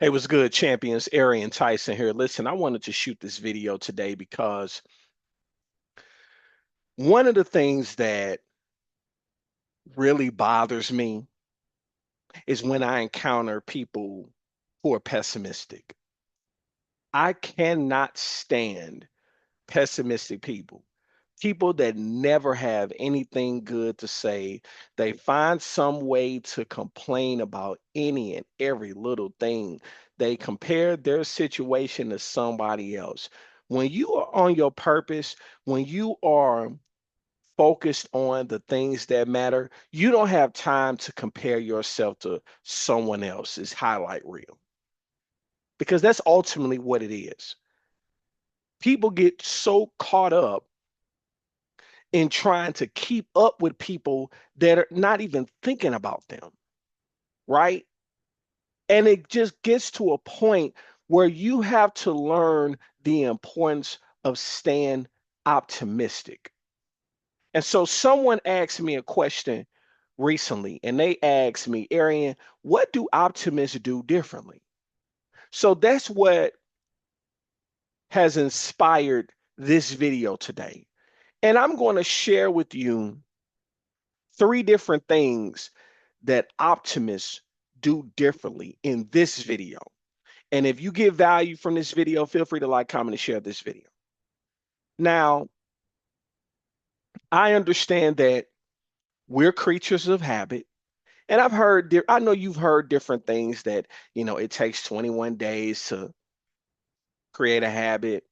Hey, what's good, champions? Arian, Tyson here. Listen, I wanted to shoot this video today because one of the things that really bothers me is when I encounter people who are pessimistic. I cannot stand pessimistic people. People that never have anything good to say. They find some way to complain about any and every little thing. They compare their situation to somebody else. When you are on your purpose, when you are focused on the things that matter, you don't have time to compare yourself to someone else's highlight reel because that's ultimately what it is. People get so caught up in trying to keep up with people that are not even thinking about them, right? And it just gets to a point where you have to learn the importance of staying optimistic. And so someone asked me a question recently, and they asked me, Arian, what do optimists do differently? So that's what has inspired this video today. And I'm going to share with you three different things that optimists do differently in this video. And if you get value from this video, feel free to like, comment, and share this video. Now, I understand that we're creatures of habit. And I know you've heard different things that, it takes 21 days to create a habit.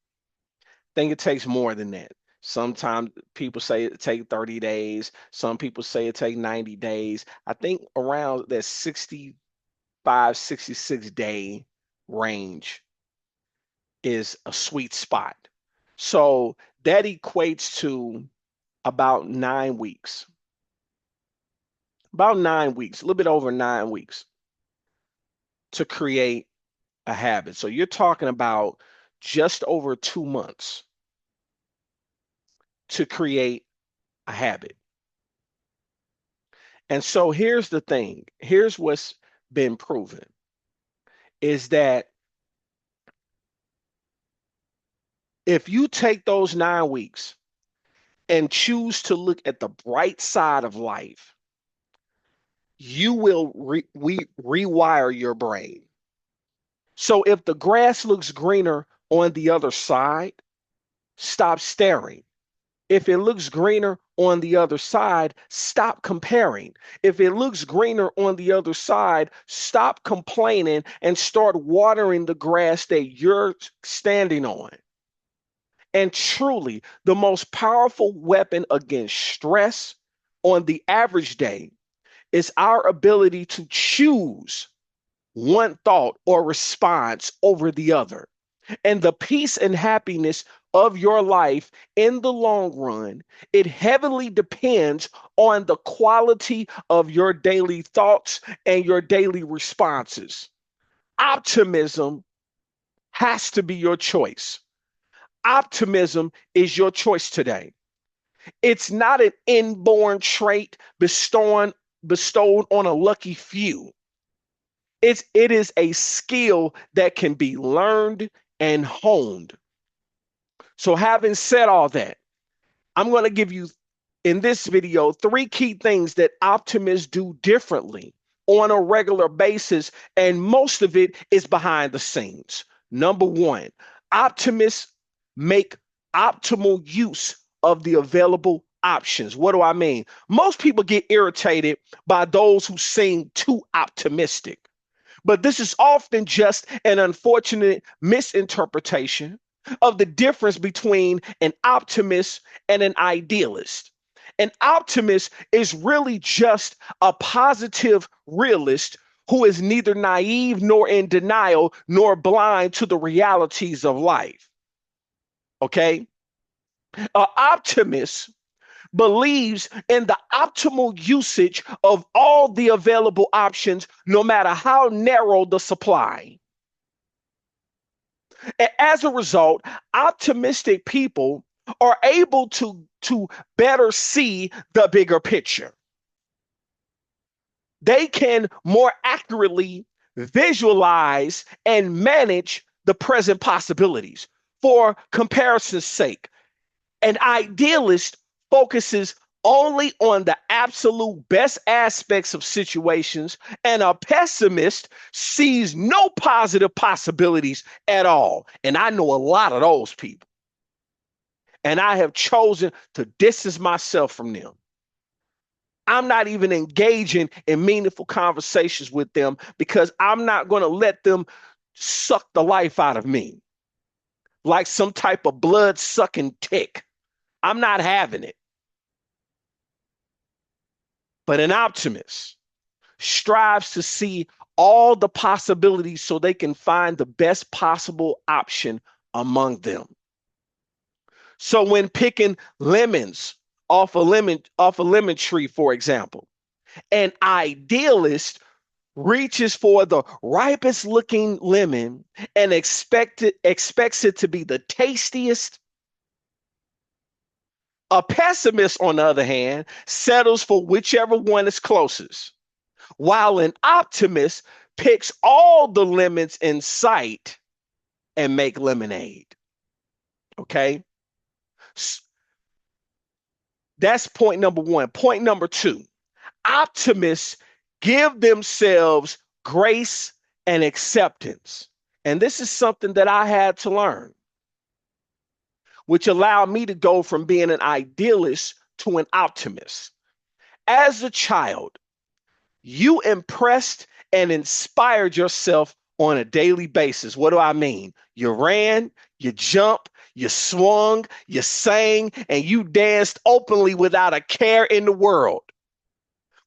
I think it takes more than that. Sometimes people say it take 30 days. Some people say it take 90 days. I think around that 65, 66-day range is a sweet spot. So that equates to about 9 weeks, a little bit over 9 weeks to create a habit. So you're talking about just over 2 months to create a habit. And so here's the thing. Here's what's been proven is that if you take those 9 weeks and choose to look at the bright side of life, you will rewire your brain. So if the grass looks greener on the other side, stop staring. If it looks greener on the other side, stop comparing. If it looks greener on the other side, stop complaining and start watering the grass that you're standing on. And truly, the most powerful weapon against stress on the average day is our ability to choose one thought or response over the other. And the peace and happiness of your life in the long run, it heavily depends on the quality of your daily thoughts and your daily responses. Optimism has to be your choice. Optimism is your choice today. It's not an inborn trait bestowed on a lucky few. It is a skill that can be learned and honed. So having said all that, I'm going to give you in this video three key things that optimists do differently on a regular basis, and most of it is behind the scenes. Number one, optimists make optimal use of the available options. What do I mean? Most people get irritated by those who seem too optimistic, but this is often just an unfortunate misinterpretation of the difference between an optimist and an idealist. An optimist is really just a positive realist who is neither naive nor in denial nor blind to the realities of life. Okay? An optimist believes in the optimal usage of all the available options, no matter how narrow the supply. And as a result, optimistic people are able to better see the bigger picture. They can more accurately visualize, and manage the present possibilities. For comparison's sake, an idealist focuses only on the absolute best aspects of situations, and a pessimist sees no positive possibilities at all. And I know a lot of those people, and I have chosen to distance myself from them. I'm not even engaging in meaningful conversations with them because I'm not going to let them suck the life out of me like some type of blood sucking tick. I'm not having it. But an optimist strives to see all the possibilities so they can find the best possible option among them. So when picking lemons off a lemon tree, for example, an idealist reaches for the ripest looking lemon and expects it to be the tastiest. A pessimist, on the other hand, settles for whichever one is closest, while an optimist picks all the lemons in sight and make lemonade. Okay? That's point number one. Point number two, optimists give themselves grace and acceptance. And this is something that I had to learn, which allowed me to go from being an idealist to an optimist. As a child, you impressed and inspired yourself on a daily basis. What do I mean? You ran, you jumped, you swung, you sang, and you danced openly without a care in the world,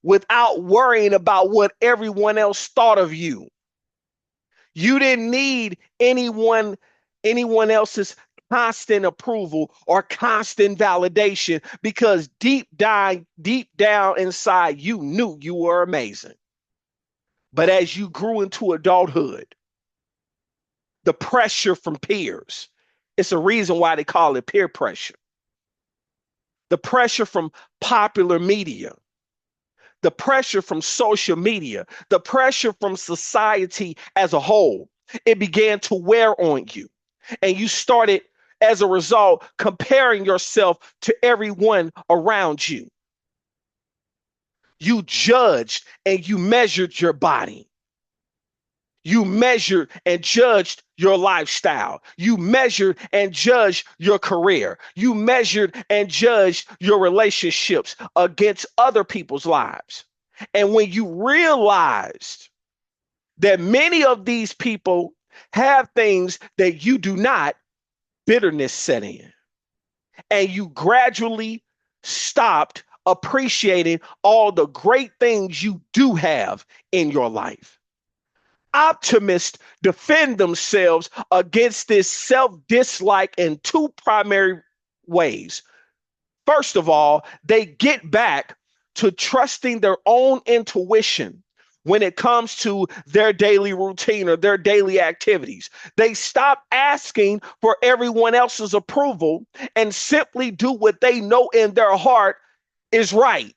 without worrying about what everyone else thought of you. You didn't need anyone else's constant approval or constant validation because deep down inside, you knew you were amazing. But as you grew into adulthood, the pressure from peers, it's a reason why they call it peer pressure. The pressure from popular media, the pressure from social media, the pressure from society as a whole, it began to wear on you. And you started, as a result, comparing yourself to everyone around you. You judged and you measured your body. You measured and judged your lifestyle. You measured and judged your career. You measured and judged your relationships against other people's lives. And when you realized that many of these people have things that you do not, bitterness set in. And you gradually stopped appreciating all the great things you do have in your life. Optimists defend themselves against this self-dislike in two primary ways. First of all, they get back to trusting their own intuition when it comes to their daily routine or their daily activities. They stop asking for everyone else's approval and simply do what they know in their heart is right.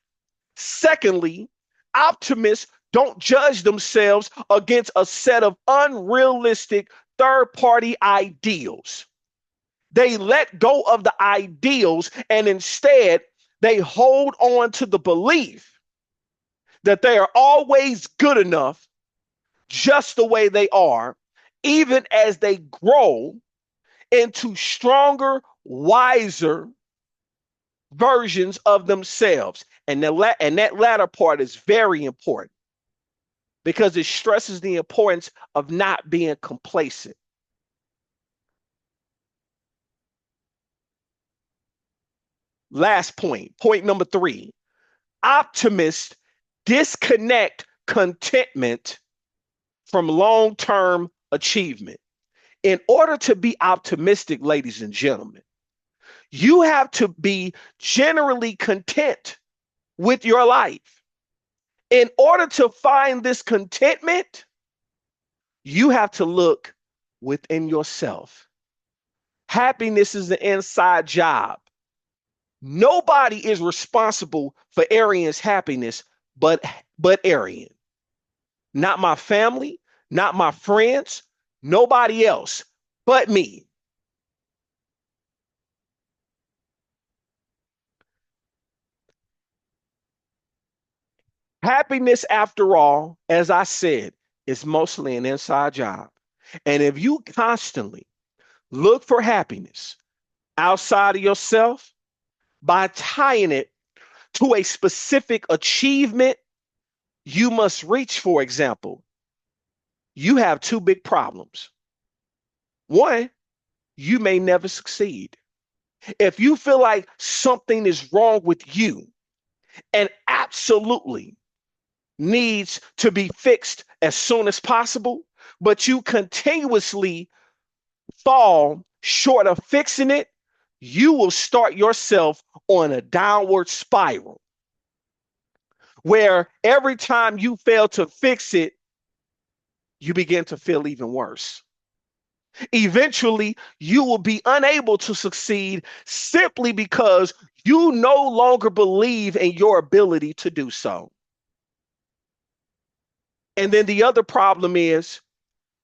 Secondly, optimists don't judge themselves against a set of unrealistic third-party ideals. They let go of the ideals and instead they hold on to the belief that they are always good enough just the way they are, even as they grow into stronger, wiser versions of themselves. And that latter part is very important because it stresses the importance of not being complacent. Last point, point number three, optimists disconnect contentment from long-term achievement. In order to be optimistic, ladies and gentlemen, you have to be generally content with your life. In order to find this contentment, you have to look within yourself. Happiness is an inside job. Nobody is responsible for Arian's happiness but Arian. Not my family, not my friends, nobody else but me. Happiness, after all, as I said, is mostly an inside job. And if you constantly look for happiness outside of yourself by tying it to a specific achievement you must reach, for example, you have two big problems. One, you may never succeed. If you feel like something is wrong with you and absolutely needs to be fixed as soon as possible, but you continuously fall short of fixing it, you will start yourself on a downward spiral where every time you fail to fix it, you begin to feel even worse. Eventually, you will be unable to succeed simply because you no longer believe in your ability to do so. And then the other problem is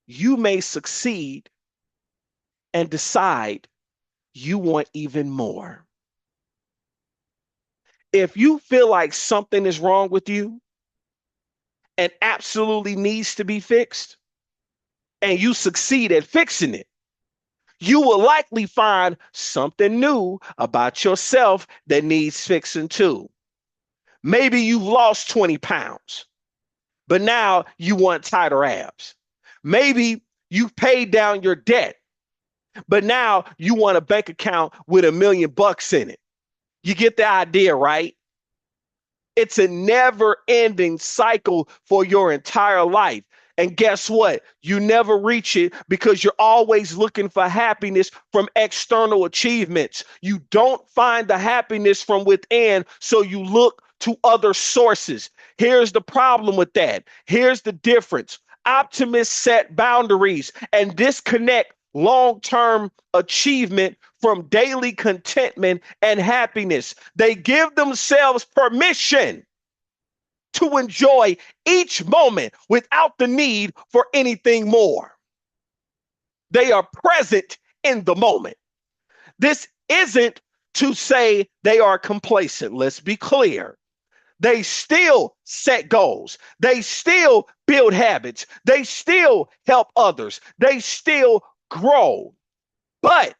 you may succeed and decide you want even more. If you feel like something is wrong with you and absolutely needs to be fixed, and you succeed at fixing it, you will likely find something new about yourself that needs fixing too. Maybe you've lost 20 pounds, but now you want tighter abs. Maybe you've paid down your debt, but now you want a bank account with $1 million in it. You get the idea, right? It's a never ending cycle for your entire life. And guess what? You never reach it because you're always looking for happiness from external achievements. You don't find the happiness from within, so you look to other sources. Here's the problem with that. Here's the difference. Optimists set boundaries and disconnect long term achievement from daily contentment and happiness. They give themselves permission to enjoy each moment without the need for anything more. They are present in the moment. This isn't to say they are complacent. Let's be clear. They still set goals. They still build habits. They still help others. They still grow. But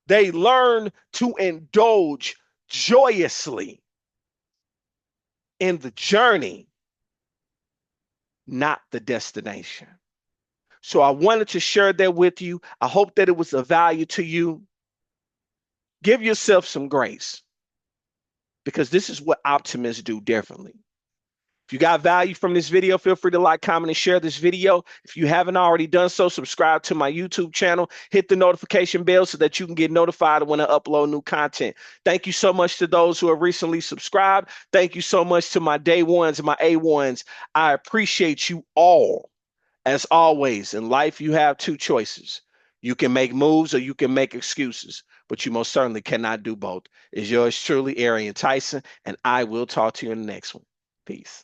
they learn to indulge joyously in the journey, not the destination. So I wanted to share that with you. I hope that it was of value to you. Give yourself some grace because this is what optimists do differently. If you got value from this video, feel free to like, comment, and share this video. If you haven't already done so, subscribe to my YouTube channel. Hit the notification bell so that you can get notified when I upload new content. Thank you so much to those who have recently subscribed. Thank you so much to my day ones and my A1s. I appreciate you all. As always, in life, you have two choices. You can make moves or you can make excuses, but you most certainly cannot do both. It's yours truly, Arian Tyson, and I will talk to you in the next one. Peace.